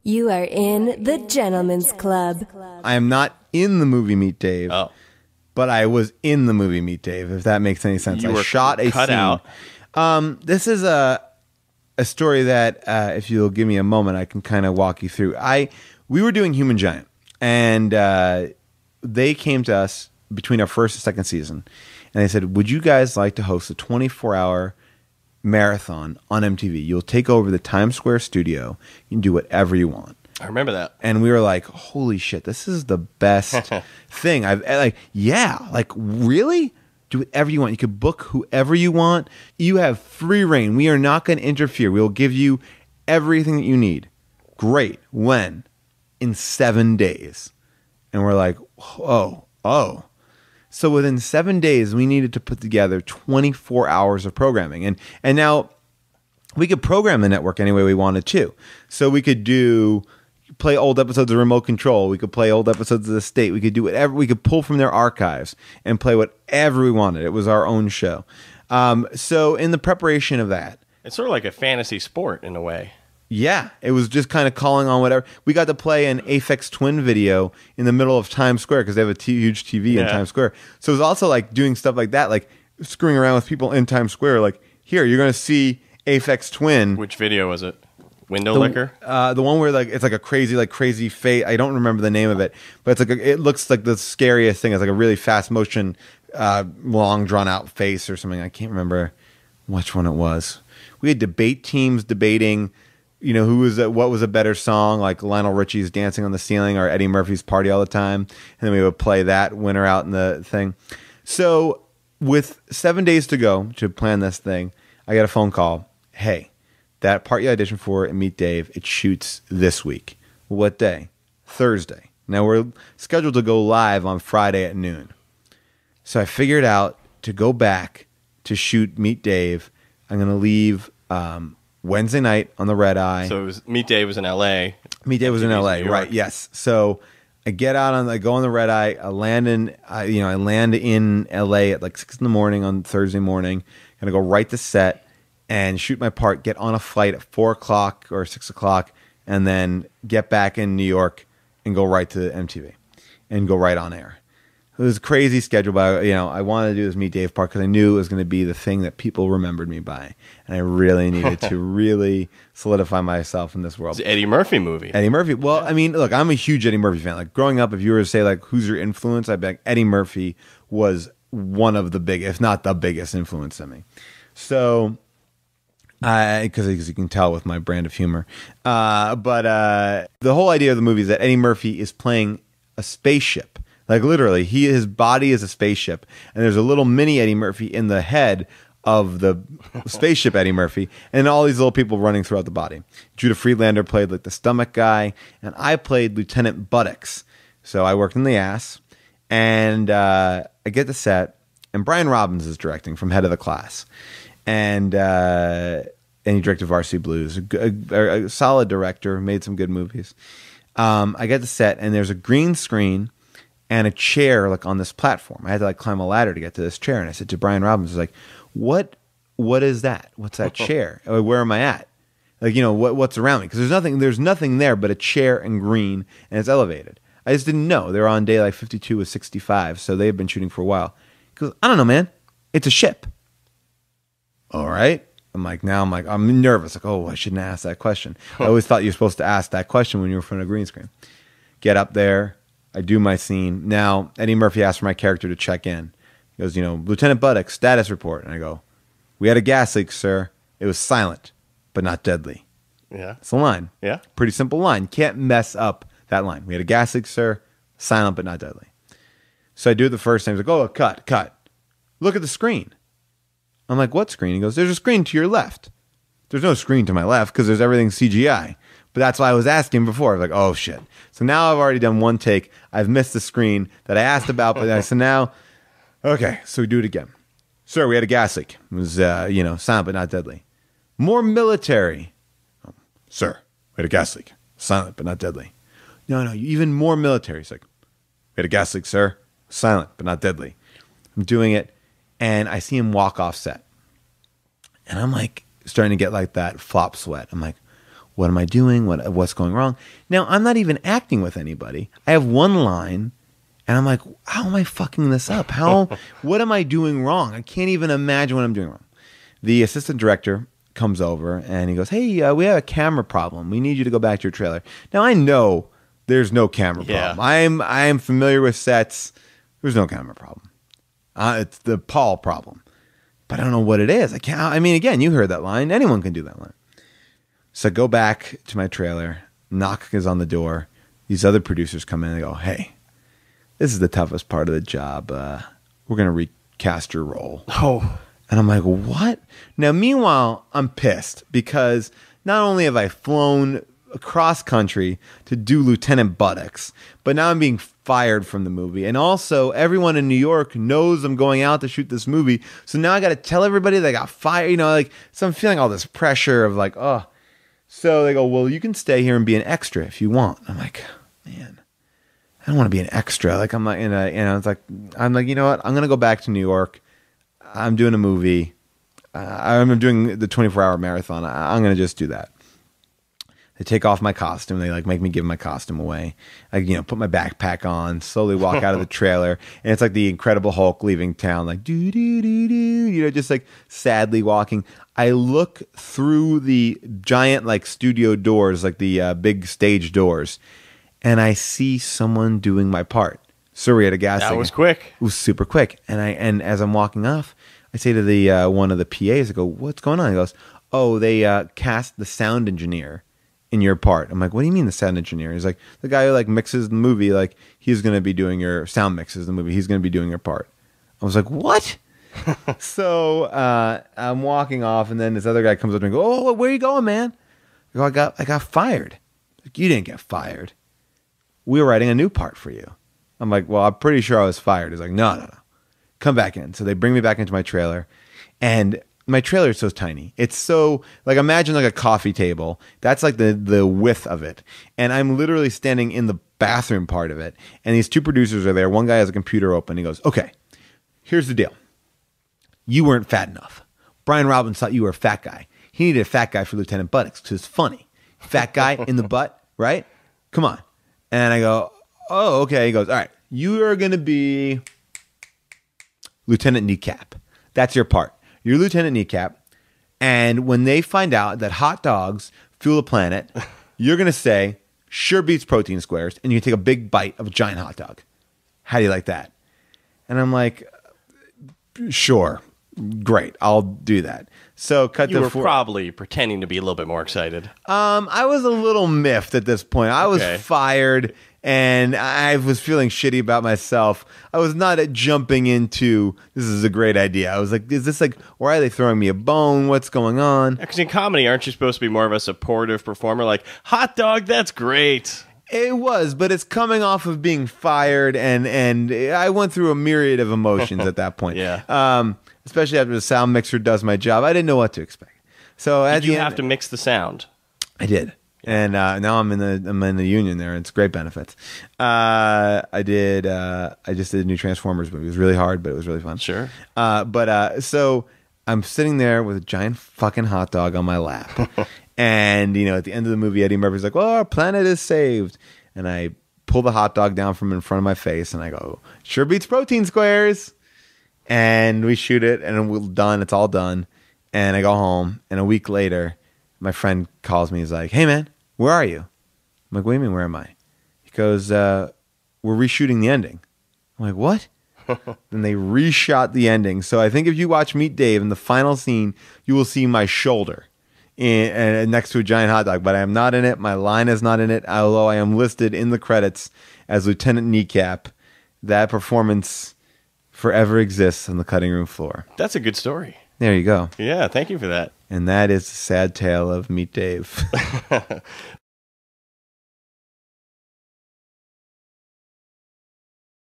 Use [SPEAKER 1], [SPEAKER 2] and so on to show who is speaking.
[SPEAKER 1] You are in the Gentleman's Club.
[SPEAKER 2] I am not in the movie Meet Dave, but I was in the movie Meet Dave, if that makes any sense.
[SPEAKER 3] You
[SPEAKER 2] I
[SPEAKER 3] were
[SPEAKER 2] shot a
[SPEAKER 3] cut
[SPEAKER 2] scene.
[SPEAKER 3] out.
[SPEAKER 2] This is a story that, if you'll give me a moment, I can kind of walk you through. We were doing Human Giant, and they came to us between our first and second season, and they said, would you guys like to host a 24-hour marathon on MTV? You'll take over the Times Square studio. You can do whatever you want.
[SPEAKER 3] I remember that.
[SPEAKER 2] And we were like, holy shit, this is the best thing. Really? Do whatever you want. You could book whoever you want. You have free reign. We are not going to interfere. We'll give you everything that you need. Great. When? In 7 days. And we're like, oh. So within 7 days, we needed to put together 24 hours of programming. And now we could program the network any way we wanted to. So we could play old episodes of Remote Control. We could play old episodes of The State. We could do whatever. We could pull from their archives and play whatever we wanted. It was our own show. So in the preparation of that,
[SPEAKER 3] it's sort of like a fantasy sport in a way.
[SPEAKER 2] Yeah, it was just kind of calling on whatever. We got to play an Aphex Twin video in the middle of Times Square because they have a huge TV in Times Square. So it was also like doing stuff like that, like screwing around with people in Times Square. Like, here, you're going to see Aphex Twin.
[SPEAKER 3] Which video was it? Window Licker?
[SPEAKER 2] The one where it's like a crazy face. I don't remember the name of it, but it looks like the scariest thing. It's like a really fast motion, long drawn out face or something. I can't remember which one it was. We had debate teams debating, what was a better song, like Lionel Richie's Dancing on the Ceiling or Eddie Murphy's Party All the Time. And then we would play that winner out in the thing. So with 7 days to go to plan this thing, I got a phone call. Hey, that part you auditioned for at Meet Dave, it shoots this week. What day? Thursday. Now we're scheduled to go live on Friday at noon. So I figured out to go back to shoot Meet Dave. I'm going to leave Wednesday night on the Red Eye.
[SPEAKER 3] So Meet Dave was in L.A.
[SPEAKER 2] Meet Dave was in L.A., right, yes. So I get out I go on the Red Eye. I land in L.A. at like 6 in the morning on Thursday morning. Going to go right to set and shoot my part, get on a flight at 4 o'clock or 6 o'clock, and then get back in New York and go right to MTV and go right on air. It was a crazy schedule, but I wanted to do this Meet Dave part because I knew it was going to be the thing that people remembered me by, and I really needed to really solidify myself in this world.
[SPEAKER 3] It's an Eddie Murphy movie.
[SPEAKER 2] Eddie Murphy. Well, I mean, look, I'm a huge Eddie Murphy fan. Like growing up, if you were to say like who's your influence, I'd be like Eddie Murphy was one of the biggest, if not the biggest, influence on me. So, because as you can tell with my brand of humor, but the whole idea of the movie is that Eddie Murphy is playing a spaceship. Like literally, his body is a spaceship, and there's a little mini Eddie Murphy in the head of the spaceship Eddie Murphy, and all these little people running throughout the body. Judah Friedlander played like the stomach guy, and I played Lieutenant Buttocks. So I worked in the ass, and I get the set, and Brian Robbins is directing from Head of the Class, and he directed Varsity Blues, a solid director, made some good movies. I get the set, and there's a green screen and a chair like on this platform. I had to like climb a ladder to get to this chair. And I said to Brian Robbins, I was like, what is that? What's that chair? Where am I at? Like, what's around me? Because there's nothing there but a chair and green, and it's elevated. I just didn't know. They're on day like 52 with 65. So they've been shooting for a while. He goes, I don't know, man. It's a ship. All right. I'm nervous. Like, I shouldn't ask that question. I always thought you were supposed to ask that question when you were in front of a green screen. Get up there. I do my scene. Now, Eddie Murphy asked for my character to check in. He goes, Lieutenant Buttocks, status report. And I go, we had a gas leak, sir. It was silent, but not deadly.
[SPEAKER 3] Yeah.
[SPEAKER 2] It's a line.
[SPEAKER 3] Yeah.
[SPEAKER 2] Pretty simple line. Can't mess up that line. We had a gas leak, sir. Silent, but not deadly. So I do it the first time. He's like, cut. Look at the screen. I'm like, what screen? He goes, there's a screen to your left. There's no screen to my left because there's everything CGI. But that's why I was asking before. I was like, oh, shit. So now I've already done one take. I've missed the screen that I asked about. But I said, now, okay, so we do it again. Sir, we had a gas leak. It was, silent but not deadly. More military. Sir, we had a gas leak. Silent but not deadly. No, even more military. He's like, we had a gas leak, sir. Silent but not deadly. I'm doing it, and I see him walk off set. And I'm like starting to get like that flop sweat. I'm like, what am I doing? What's going wrong? Now, I'm not even acting with anybody. I have one line, and I'm like, how am I fucking this up? What am I doing wrong? I can't even imagine what I'm doing wrong. The assistant director comes over, and he goes, hey, we have a camera problem. We need you to go back to your trailer. Now, I know there's no camera problem. I am familiar with sets. There's no camera problem. It's the Paul problem. But I don't know what it is. I mean, again, you heard that line. Anyone can do that line. So I go back to my trailer. Knock is on the door. These other producers come in and they go, hey, this is the toughest part of the job. We're going to recast your role.
[SPEAKER 3] Oh.
[SPEAKER 2] And I'm like, what? Now, meanwhile, I'm pissed because not only have I flown across country to do Lieutenant Buttocks, but now I'm being fired from the movie. And also, everyone in New York knows I'm going out to shoot this movie. So now I got to tell everybody that I got fired. You know, like, so I'm feeling all this pressure of like, oh. So they go, well, you can stay here and be an extra if you want. I'm like, man, I don't want to be an extra. Like, I'm like, I'm like, you know what? I'm going to go back to New York. I'm doing a movie. I'm doing the 24-hour marathon. I'm going to just do that. They take off my costume. They like make me give my costume away. I, put my backpack on, slowly walk out of the trailer. And it's like the Incredible Hulk leaving town, like do, do, do, do, just like sadly walking. I look through the giant like studio doors, like the big stage doors, and I see someone doing my part. Sorry, Gassing.
[SPEAKER 3] That was quick.
[SPEAKER 2] It was super quick. And as I'm walking off, I say to the one of the PAs, I go, what's going on? He goes, oh, they cast the sound engineer in your part. I'm like, what do you mean the sound engineer? He's like, the guy who like mixes the movie, like he's going to be doing your sound mixes the movie. He's going to be doing your part. I was like, what? So I'm walking off, and then this other guy comes up and goes, oh, where are you going, man? I go, I got fired. Like, you didn't get fired. We were writing a new part for you. I'm like, well, I'm pretty sure I was fired. He's like, no. Come back in. So they bring me back into my trailer, and my trailer is so tiny. It's so, like, imagine like a coffee table. That's like the width of it. And I'm literally standing in the bathroom part of it. And these two producers are there. One guy has a computer open. He goes, okay, here's the deal. You weren't fat enough. Brian Robbins thought you were a fat guy. He needed a fat guy for Lieutenant Buttocks because it's funny. Fat guy in the butt, right? Come on. And I go, oh, okay. He goes, all right, you are going to be Lieutenant Kneecap. That's your part. You're Lieutenant Kneecap, and when they find out that hot dogs fuel the planet, you're going to say, sure beats protein squares, and you take a big bite of a giant hot dog. How do you like that? And I'm like, sure, great, I'll do that. So
[SPEAKER 3] you were probably pretending to be a little bit more excited.
[SPEAKER 2] I was a little miffed at this point. I was fired, and I was feeling shitty about myself. I was not jumping into, this is a great idea. I was like, is this like, why are they throwing me a bone? What's going on?
[SPEAKER 3] Because in comedy, aren't you supposed to be more of a supportive performer? Like, hot dog, that's great.
[SPEAKER 2] It was, but it's coming off of being fired, and I went through a myriad of emotions at that point.
[SPEAKER 3] Yeah.
[SPEAKER 2] Especially after the sound mixer does my job. I didn't know what to expect. So
[SPEAKER 3] did you have to mix the sound?
[SPEAKER 2] I did. And now I'm in the union there, and it's great benefits. I just did a new Transformers movie. It was really hard, but it was really fun.
[SPEAKER 3] Sure.
[SPEAKER 2] So I'm sitting there with a giant fucking hot dog on my lap. And, at the end of the movie, Eddie Murphy's like, well, our planet is saved. And I pull the hot dog down from in front of my face, and I go, sure beats protein squares. And we shoot it, and we're done. It's all done. And I go home, and a week later, my friend calls me. He's like, hey, man, where are you? I'm like, what do you mean, where am I? He goes, we're reshooting the ending. I'm like, what? Then they reshot the ending. So I think if you watch Meet Dave, in the final scene, you will see my shoulder next to a giant hot dog. But I am not in it. My line is not in it, although I am listed in the credits as Lieutenant Kneecap. That performance forever exists on the cutting room floor.
[SPEAKER 3] That's a good story.
[SPEAKER 2] There you go.
[SPEAKER 3] Yeah, thank you for that.
[SPEAKER 2] And that is the sad tale of Meet Dave.